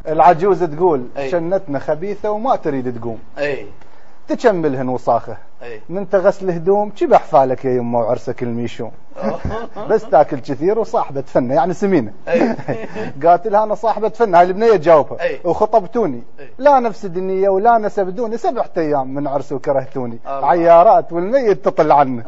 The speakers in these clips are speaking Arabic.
العجوز تقول أي. شنتنا خبيثة وما تريد تقوم. اي تكملهن وصاخه. اي من تغسل هدوم شبح حفالك يا يمه وعرسك الميشوم. بس تاكل كثير وصاحبة فنة يعني سمينة. قالت لها انا صاحبة فنة، هاي البنية تجاوبها. وخطبتوني لا نفسدني ولا نسبدوني 7 ايام من عرس وكرهتوني. عيارات والميت تطل عنه.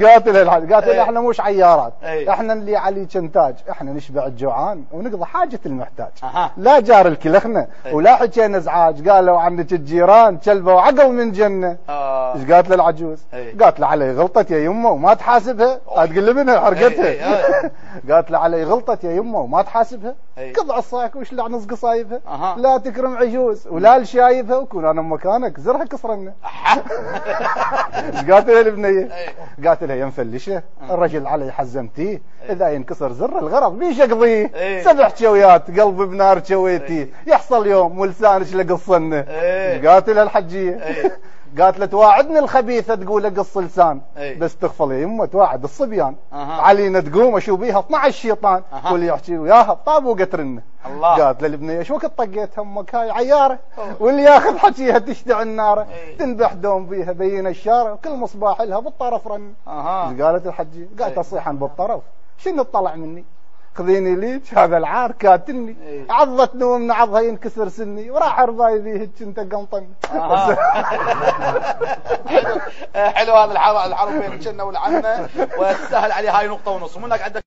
قالت لها احنا مش عيارات، احنا اللي علي كنتاج، احنا نشبع الجوعان ونقضي حاجة المحتاج. لا جار الكلخنا ولا حكينا ازعاج، قالوا عنك الجيران كلبه وعقل من جنة. ايش قالت له العجوز؟ قالت له علي غلطت يا يمه وما تحاسبها. تقول منها حرقتها. قالت له علي غلطت يا يمه وما تحاسبها. قض عصاك وش لعنص قصايبها. لا تكرم عجوز ولا لشايبها، وكون انا مكانك زرها كسرنا. ايش قالت لها البنيه؟ قالت لها يا مفلشه الرجل علي حزمتيه، اذا ينكسر زر الغرض بيش اقضيه. 7 شويات قلبي بنار شويتي، يحصل يوم ولسانك لقصنه. قالت لها الحجيه؟ قالت له تواعدني الخبيثه تقول قص لسان، بس تغفل يا يمه تواعد الصبيان. علينا تقوم اشوف بيها 12 شيطان واللي يحكي وياها طاب وقترنه. قالت له البنيه شو وقت طقيت همك هاي عياره، واللي ياخذ حكيها تشتعل ناره. تنبح دوم بيها بين الشارع وكل مصباح لها بالطرف رن. قالت الحجيه؟ قالت اصيحا بالطرف شنو تطلع مني، خذيني ليك هذا العار كاتني. عضتني ومن عضها ينكسر سني، وراح رضاي ذيك انت قنطن. حلو هذا الحرب بين الجنه والعنه، وتسهل عليه هاي نقطه ونص. ومنك عندك